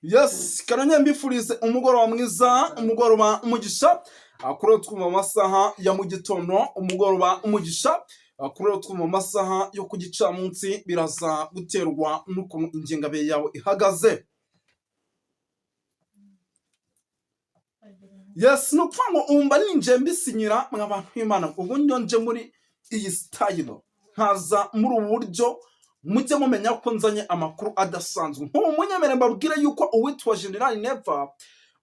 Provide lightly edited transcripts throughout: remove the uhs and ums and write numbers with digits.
Yes, karanya mbifurize umugoroba mwiza, umugoroba umugisha. Kuri twuma amasaha ya mu gitondo, umugoroba umugisha. Kuri twuma amasaha yo ku gicamunsi biraza guterwa n'ukuntu ingengabihe yawe ihagaze. Yes, no kwango umba ninje mbisinyira mw'abantu b'Imana. Ubu nje muri iyi style. Nkaza muri ubu buryo mujye mumenya ko nzanye amakuru adasanzwe. Nk'ubu munyemere mbabwire yuko uwitwa General Neva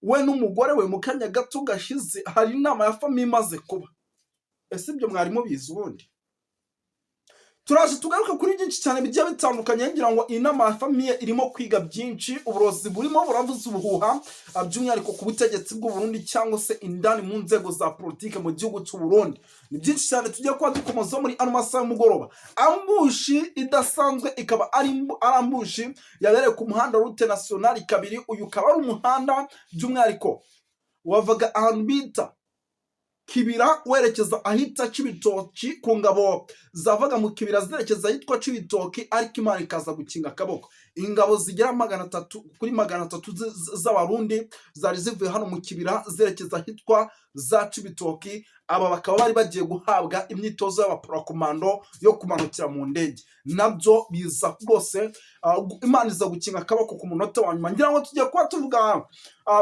we n'umugore we mu kanya gato gashize hari inama ya famiye imaze kuba. Ese ibyo mwari mubizi ubundi? Turaje tugaruka kuri byinshi cyane bigiye bitandukanye ngira ngo inama ya famiye irimo kwiga byinshi, uburozi burimo buravuza ubuhuha, by'umwihariko ku butegetsi bw'u Burundi cyangwa se indani mu nzego za politike mu gihugu cy'u Burundi. Ni byinshi cyane tugiye kuba dukomoza muri ano masaha y'umugoroba. Ambushi idasanzwe ikaba ari ambushi yabereye ku muhanda route nationale kabiri. Uyu ukaba ari umuhanda by'umwihariko wavaga ahantu bita Kibira werekeza ahita Cibitoki ku ngabo zavaga mu Kibira zerekeza ahitwa Cibitoki, ariko Imana ikaza gukinga akaboko. Ingabo zigera 300 kuri 300 z'abarundi zari zivuye hano mu Kibira zerekeza ahitwa za Cibitoki. Aba bakaba bari bagiye guhabwa imyitozo y'abaprokomando yo kumanukira mu ndege. Nabyo biza rwose Imana iza gukinga akaboko ku munota wa nyuma. Ngira ngo tugiye kuba tuvuga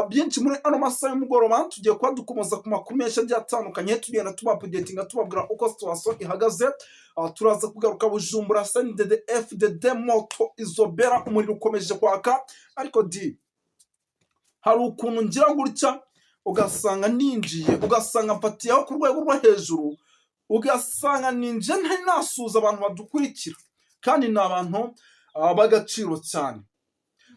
byinshi muri ano masaha y'umugoroba. Tugiye kuba dukomoza ku makuru menshi agiye atandukanye, tugenda tubapudetinga tubabwira uko situation ihagaze. Turaza kugaruka Bujumbura CNDD FDD moto izobera, umuriro ukomeje kwaka. Ariko hari ukuntu ngira gutya ugasanga ninjiye, ugasanga mfatiyeho ku rwego rwo hejuru, ugasanga ninje ntari nasuza abantu badukurikira, kandi ni abantu b'agaciro cyane.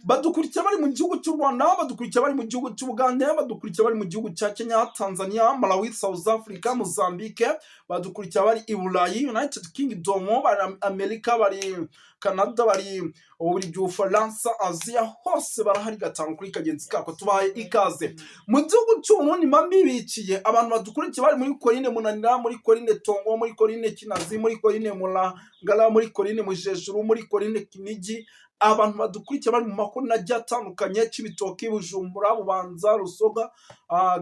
Badukurikira bari mu gihugu cy'u Rwanda, badukurikira bari mu gihugu cy'u Buganda, badukurikira bari mu gihugu cya Kenya, Tanzania, Malawi, South Africa, Mozambique, badukurikira bari i Burayi, United Kingdom, bari Amerika, bari Canada, bari Ubufaransa, Aziya, hose barahari gatanu kuri kagenzi kako. Tubaye ikaze mu gihugu cy'u Burundi. Mbibikiye abantu badukurikira bari muri Korine Munanira, muri Korine Tongo, muri Korine Kinazi, muri Korine Mulangala, muri Korine Mujejuru, muri Korine Kinigi. Abantu badukurikira bari mu makuru najya atandukanye, Cibitoki, Bujumbura, Bubanza, Rusoga,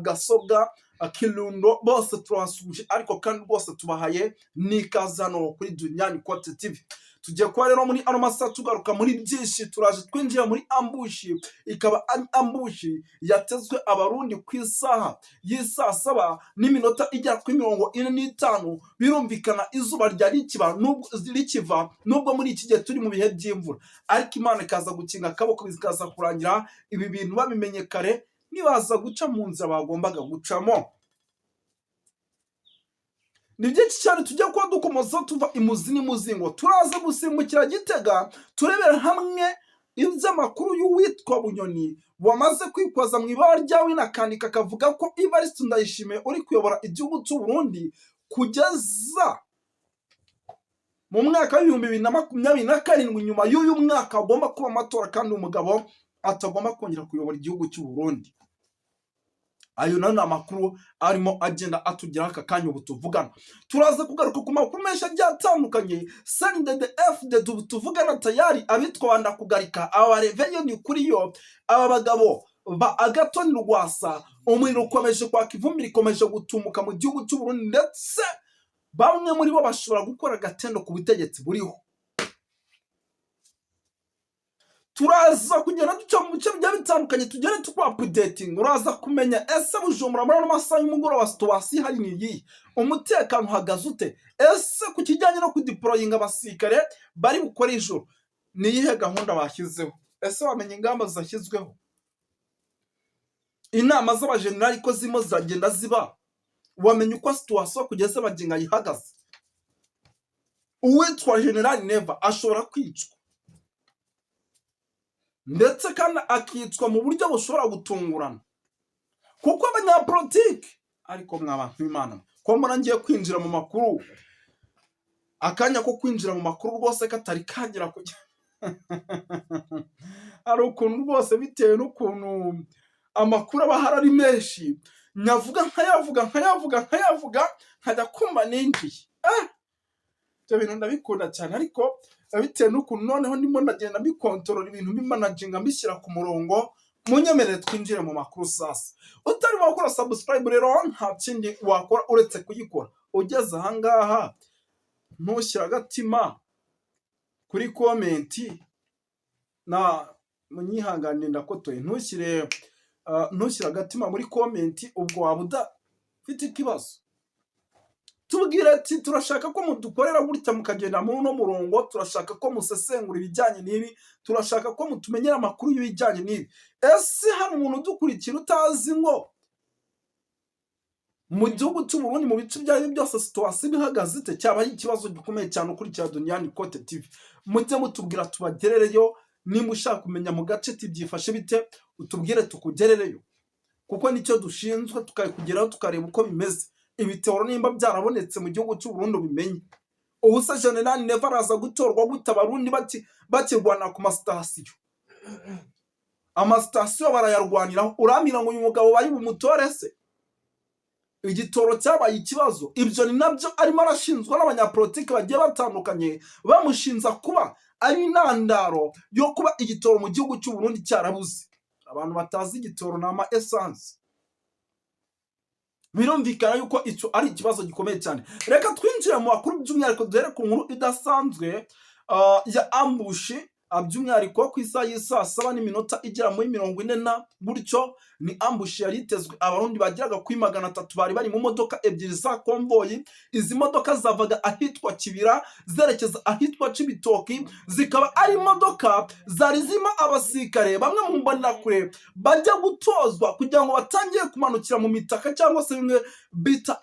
Gasoga, Kirundo, bose turasuje, ariko kandi bose tubahaye n'ikaze hano kuri Dunyani Kote TV. Tugiye kuba rero muri ano masaha tugaruka muri byinshi. Turaje twinjira muri ambushi, ikaba ari ambushi yatezwe abarundi ku isaha y'isa 7 n'iminota ijya kuri 45. Birumvikana izuba ryari rikiva nubwo muri iki gihe turi mu bihe by'imvura, ariko Imana ikaza gukinga akaboko bikaza kurangira ibi bintu babimenye kare, nibaza guca mu nzira bagombaga gucamo. Ni byinshi cyane tujya kuba dukomoza tuva imuzi n'imuzingo. Turaza gusimbukira Gitega turebera hamwe iby'amakuru y'uwitwa Bunyoni wamaze kwikwaza mu ibara ryawe nakandika akavuga ko Evariste Ndayishimiye uri kuyobora igihugu cy'u Burundi kugeza mu mwaka wa 2027. Nyuma y'uyu mwaka agomba kuba amatora, kandi umugabo atagomba kongera kuyobora igihugu cy'u Burundi. Ayo nani amakuru arimo agenda atugera aka kanya ubu tuvugana. Turaza kugaruka ku makuru menshi agiye atandukanye. CNDD FDD tuvugana tayari abitwanda kugarika abareveye ni kuri yo. Aba bagabo ba Agathon Rwasa, umuriro ukomeje kwaka, ivumbi rikomeje gutumuka mu gihugu cy'u Burundi, ndetse bamwe muri bo bashobora gukora gatendo ku butegetsi buriho. Turaza kugenda duca mu bice bigiye bitandukanye, tugende tukwapudeting. Uraza kumenya ese Bujumbura muri ano masaha y'umugoroba situation hari niyi, umutekano uhagaze ute, ese ku kijyanye no kudeployinga abasirikare bari gukora ijoro ni iyihe gahunda bashyizeho, ese wamenye ingamba zashyizweho, inama z'abajenerali ko zimo ziragenda ziba, wamenye uko situation kugeza baginga yihagaze. Uwitwa General Neva ashobora kwicwa, ndetse kandi akicwa mu buryo bushobora gutungurana, kuko abanyapolitike. Ariko mw'abantu b'Imana ko mbona ngiye kwinjira mu makuru, akanya ko kwinjira mu makuru rwose katari kagera kujya ari ukuntu rwose bitewe n'ukuntu amakuru aba hari ari menshi, nyavuga nkayavuga nkajya kumva ninjiye. Ibyo bintu ndabikunda cyane, ariko bitewe n'ukuntu noneho ndimo ndagenda bikontorora ibintu bimanaginga mbishyira ku murongo munyemerere twinjire mu makuru sasa. Utarimo gukora subscribe rero nta kindi wakora uretse kuyikora. Ugeze ahangaha ntushyira agatima kuri komenti na munyihanganire ndakotoye, ntushyire agatima muri komenti, ubwo waba udafite ikibazo. Tubwire ati turashaka ko mudukorera gutya mukagenda muri uno murongo, turashaka ko musesengura ibijyanye n'ibi, turashaka ko mutumenyera amakuru y'ibijyanye n'ibi. Ese hari umuntu udukurikira utazi ngo mu gihugu cy'u Burundi mu bice byayo byose situation bihagaze ite? Cyaba ari ikibazo gikomeye cyane ukurikira Duniani Kote TV. Mujye mutubwira tubagerereyo, nimba ushaka kumenya mu gace tibyifashe bite utubwire tukugerereyo, kuko nicyo dushinzwe tukakugeraho tukareba uko bimeze. Ibitoro nimba byarabonetse mu gihugu cy'u Burundi bimenye. Ubusa General Neva araza gutorwa gute Abarundi bakirwana ku masitasiyo? Amasitasiyo barayarwaniraho, uramira ngo uyu mugabo bari bumutore se? Igitoro cyabaye ikibazo. Ibyo ni nabyo arimo arashinzwa n'abanyapolitiki bagiye batandukanye, bamushinza kuba ari intandaro yo kuba igitoro mu gihugu cy'u Burundi cyarabuze. Abantu batazi igitoro ni ama essence. Birumvikana yuko icyo ari ikibazo gikomeye cyane. Reka twinjire mu makuru by'umwihariko duhere ku nkuru idasanzwe ya ambushi, by'umwihariko ku isaha y'isa 7:40 igera muri 40 gutyo. Ni ambushi yari itezwe Abarundi bagiraga kuri 300 bari bari mu modoka ebyiri za konvoyi. Izi modoka zavaga ahitwa Kibira zerekeza ahitwa Cibitoki, zikaba ari modoka zari zima abasirikare bamwe mu mbonerakure bajya gutozwa kugira ngo batangiye kumanukira mu mitaka cyangwa se bimwe bita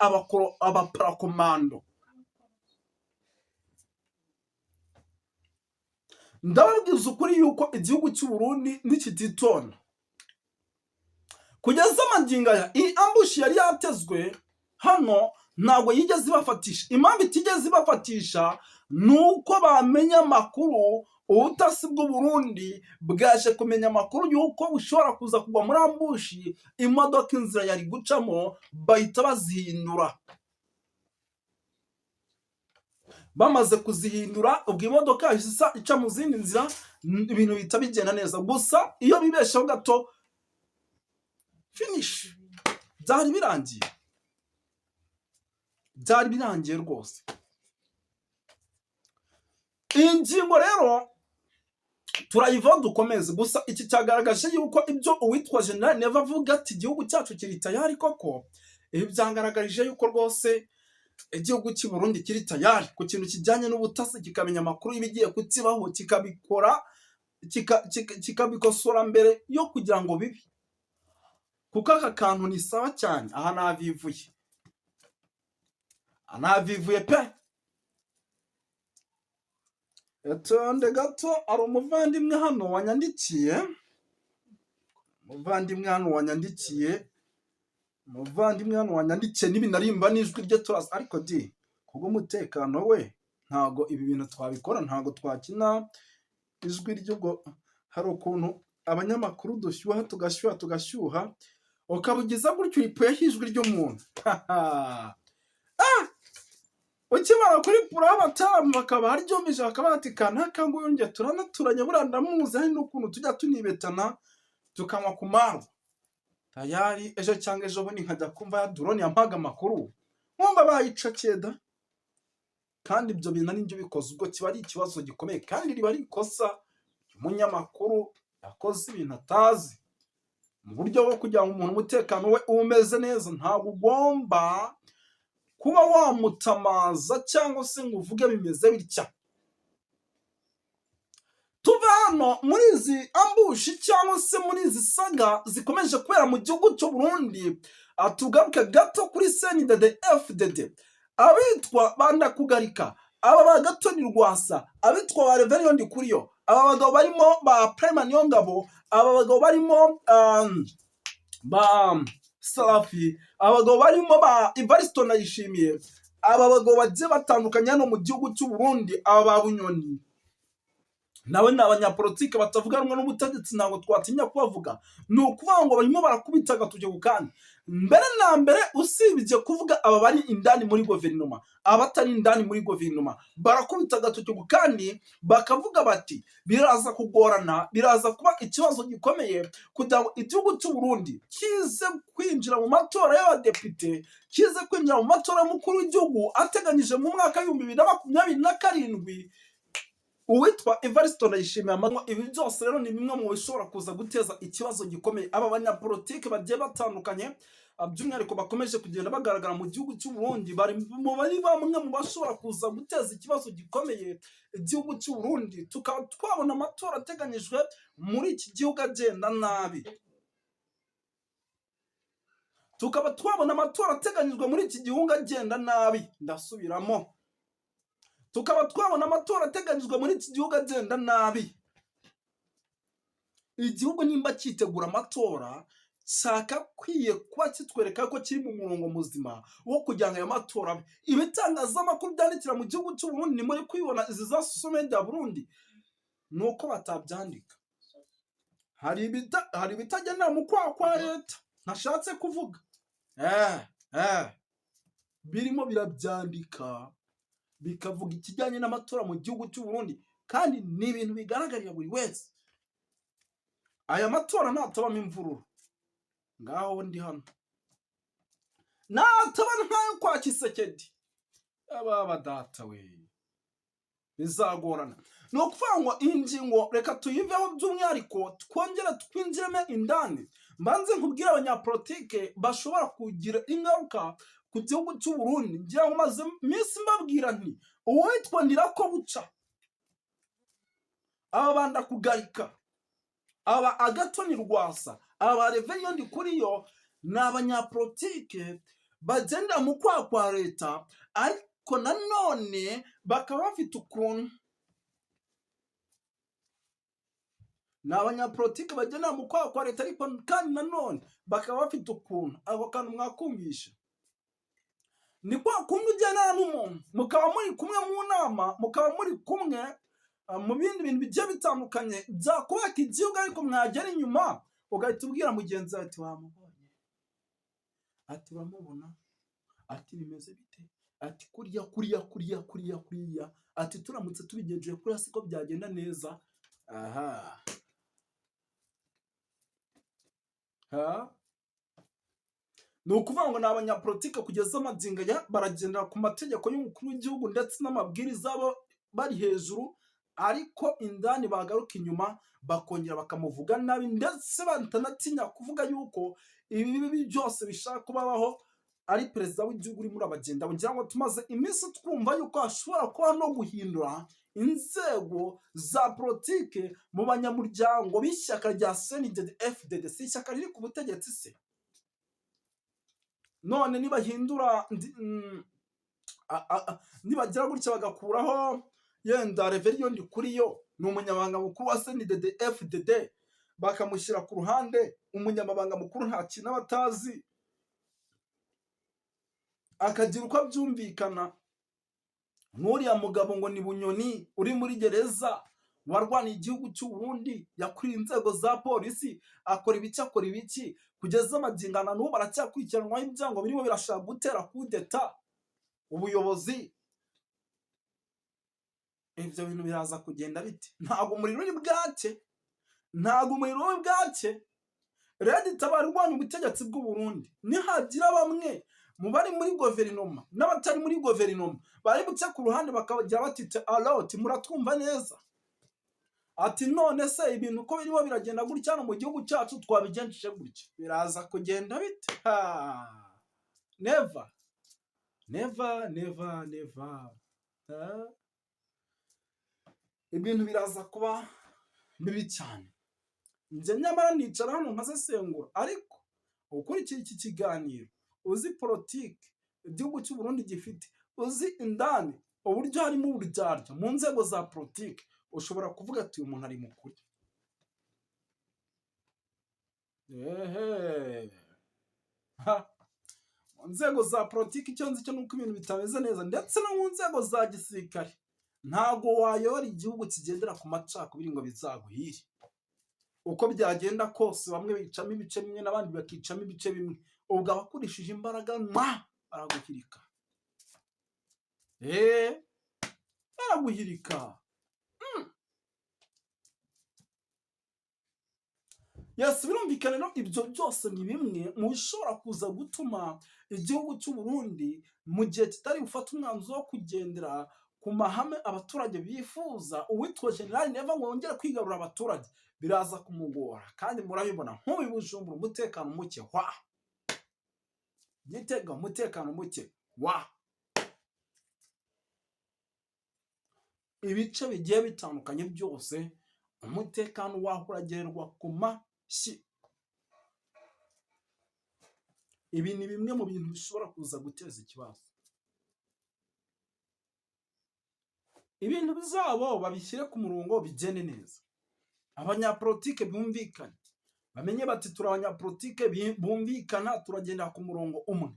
abaparakomando. Ndababwiza ukuri yuko igihugu cy'u Burundi nikititona kugeza amangingo aya. Iyi ambushi yari yatezwe hano ntabwo yigeze ibafatisha. Impamvu itigeze ibafatisha nuko bamenya amakuru, ubutasi bw'u Burundi bwaje kumenya amakuru yuko bushobora kuza kugwa muri ambushi, imodoka inzira yari gucamo bahita bazihindura. Bamaze kuzihindura ubwo imodoka isa ica mu zindi nzira, ibintu bita bigenda neza. Gusa iyo bibeshaho gato finish byari birangiye rwose. Ingingo rero turayivaho dukomeze. Gusa iki cyagaragaje yuko ibyo uwitwa General Neva avuga ati igihugu cyacu kiri tayari koko, ibi byangaragarije yuko rwose igihugu cy'u Burundi kiri tayari ku kintu kijyanye n'ubutasi, kikamenya amakuru y'ibigiye kukibaho, kikabikosora mbere yo kugira ngo bibi. Kuko aka kantu ni sawa cyane. Aha navivuye pe. Etonde gato ari umuvandimwe hano wanyandikiye, n'ibinarimba n'ijwi rye turaza, ariko kubw'umutekano we ntago ibi bintu twabikora, ntago twakina ijwi ry'ubwo. Hari ukuntu abanyamakuru dushyuha tugashyuha ukabugiza gutyo uripuyeho ijwi ry'umuntu. Ukimara kuri purabatamu bakaba haryumije bakaba bati kanaka ngo yongeye turanaturanye buriya ndamuzi, hari n'ukuntu tujya tunibetana tukanywa ku maru tayari. Ejo cyangwa ejo bundi nkajya kumva ya drone yampaga amakuru nkumva bayicakeye da. Kandi ibyo bintu n'ibyo bikoze ubwo kiba ari ikibazo gikomeye, kandi riba ari ikosa umunyamakuru yakoze ibintu atazi. Mu buryo bwo kugira ngo umuntu umutekano we umeze neza, ntabwo ugomba kuba wamutamaza cyangwa se ngo uvuge bimeze bitya. Tuve hano muri izi ambushi cyangwa se muri izi saga zikomeje kubera mu gihugu cy'u Burundi, tugaruke gato kuri CNDD-FDD. Abitwa Bandakugarika, aba bagatoni Rwasa, abitwa ba Reverien Ndikuriyo, aba bagabo barimo ba Prime Niyongabo, aba bagabo barimo ba Salafi, abagabo barimo ba Evaristo Ndayishimiye, aba bagabo bagiye batandukanye hano mu gihugu cy'u Burundi, aba ba Bunyoni nawe ni abanyapolitike batavuga rumwe n'ubutegetsi, ntabwo twatinya kubavuga. Ni ukuvuga ngo barimo barakubita agatoki ku kandi. Mbere na mbere usibye kuvuga aba bari indani muri guverinoma, abatari indani muri guverinoma barakubita agatoki ku kandi bakavuga bati biraza kugorana, biraza kuba ikibazo gikomeye kugira ngo igihugu cy'u Burundi kize kwinjira mu matora y'abadepite, kize kwinjira mu matora y'umukuru w'igihugu ateganyije mu mwaka w'2027. Uwitwa Evariste Ndayishimiye amanywa. Ibi byose rero ni bimwe mu bishobora kuza guteza ikibazo gikomeye. Aba banyapolitike bagiye batandukanye by'umwihariko bakomeje kugenda bagaragara mu gihugu cy'u Burundi bari bamwe mu bashobora kuza guteza ikibazo gikomeye igihugu cy'u Burundi. Tukaba twabona amatora ateganyijwe muri iki gihugu agenda nabi, tukaba twabona amatora ateganyijwe muri iki gihugu agenda nabi. Ndasubiramo, tukaba twabona amatora ateganyijwe muri iki gihugu agenda nabi. Igihugu nimba cyitegura amatora cyakakwiye kuba kitwereka ko kiri mu murongo muzima wo kugira ngo ayo matora abe. Ibitangazamakuru byandikira mu gihugu cy'u Burundi ni muri kwibona izi za social media Burundi ni uko batabyandika. Hari ibitagendera mu kwaha kwa leta ntashatse kuvuga, birimo birabyandika bikavuga ikijyanye n'amatora mu gihugu cy'u Burundi, kandi ni ibintu bigaragarira buri wese. Aya matora natabamo imvururu, ngaho ndi hano, nataba nkayo kwa Kisekedi, aba data we bizagorana. Ni ukuvuga ngo iyi ngingo reka tuyiveho by'umwihariko twongera twinjiremo indani. Mbanze nkubwira abanyapolitike bashobora kugira ingaruka ku gihugu cy'u Burundi. Ngira ngo maze iminsi mbabwira nti uwitwa Ndirakobuca, aba banda kugarika, aba Agathon Rwasa, aba Reverien Ndikuriyo ni abanyapolitike bagenda mu kwaha kwa leta, ariko nanone bakaba bafite ukuntu. Ni abanyapolitike bagenda mu kwaha kwa leta ariko kandi nanone bakaba bafite ukuntu. Ako kantu mwakumvisha ni kwa kundi ujyana n'umuntu mukaba muri kumwe mu nama, mukaba muri kumwe mu bindi bintu bigiye bitandukanye byakubaka igihugu, ariko mwagera inyuma ugahita ubwira mugenzi wawe ati wamubonye, ati uramubona, ati bimeze bite, ati kuriya, ati turamutse tubigenjeje kuriya siko byagenda neza. Ni ukuvuga ngo ni abanyapolitike kugeza amagingo ya baragendera ku mategeko y'umukuru w'igihugu ndetse n'amabwiriza bari hejuru, ariko indani bagaruka inyuma bakongera bakamuvuga nabi, ndetse batanatinya kuvuga yuko ibi byose bishaka kubaho ari perezida w'igihugu uri muri abagenda. Ngira ngo tumaze iminsi twumva yuko hashobora kuba no guhindura inzego za politike mu banyamuryango b'ishyaka rya CNDD-FDD, si ishyaka riri ku butegetsi se. None nibahindura nibagira gutya bagakuraho yenda Reverien Ndikuriyo ni umunyamabanga mukuru wa CNDD-FDD, bakamushyira ku ruhande umunyamabanga mukuru nta kintu abatazi, akagira uko abyumvikana. N'uriya mugabo ngo ni Bunyoni uri muri gereza warwaniye igihugu cy'u Burundi, yakuriye inzego za polisi, akora ibiki kugeza amagingana n'ubu baracyakurikiranwaho ibyango birimo birashaka gutera kudeta ubuyobozi. Ibyo bintu biraza kugenda bite? Ntabwo umuriro uri bwake. Redi Tabara urwanya ubutegetsi bw'u Burundi, nihagira bamwe mu bari muri guverinoma n'abatari muri guverinoma bari buce ku ruhande bakajya batite aloti, muratwumva neza, ati none se ibintu uko birimo biragenda gutya no mu gihugu cyacu twabigenjeje gutya, biraza kugenda bite? Never. Ibintu biraza kuba bibi cyane. Nje nyamara nicara hano nkazesengura, ariko ukurikiye iki kiganiro uzi politike igihugu cy'u Burundi gifite, uzi indani uburyo harimo uburyarya mu nzego za politike, ushobora kuvuga ati uyu muntu ari mukuri. Mu nzego za politike icyo nzi cyo nuko ibintu bitameze neza, ndetse no mu nzego za gisirikare ntago wayobora igihugu kigendera ku macakubiri ngo bizaguhire. Uko byagenda kose bamwe bicamo ibice bimwe n'abandi bakicamo ibice bimwe, ubwo abakurishije imbaraga baraguhirika. Baraguhirika. Yes, birumvikana rero ibyo byose ni bimwe mu bishobora kuza gutuma igihugu cy'u Burundi mu gihe kitari gufata umwanzuro wo kugendera ku mahame abaturage bifuza, uwitwa General Neva ngo yongere kwigarura abaturage biraza kumugora. Kandi murabibona nk'ubu i Bujumbura umutekano muke Gitega umutekano muke ibice bigiye bitandukanye byose umutekano waho uragererwa ku mashyi. Ibi ni bimwe mu bintu bishobora kuza guteza ikibazo. Ibintu bizabo babishyire ku murongo bigene neza, abanyapolitike bumvikane, bamenye bati turi abanyapolitike bumvikana, turagenda ku murongo umwe.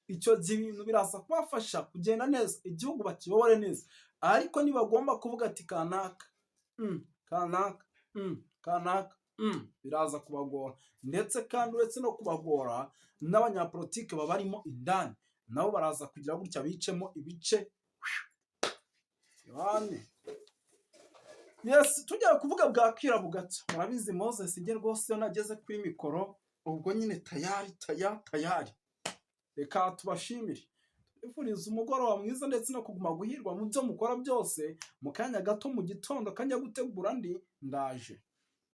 Icyo gihe ibintu biraza kubafasha kugenda neza, igihugu bakiyobore neza. Ariko nibagomba kuvuga ati kanaka biraza kubagora. Ndetse kandi uretse no kubagora, n'abanyapolitike babarimo indani nabo baraza kugira gutya bicemo ibice. Yes, tujya kuvuga bwakira bugacya. Murabizi Moses nge rwose yo nageze kuri mikoro ubwo nyine tayari. Reka tubashimire, twifuriza umugoroba mwiza ndetse no kuguma guhirwa mu byo mukora byose. Mu kanya gato mu gitondo kajya gutegura ndaje.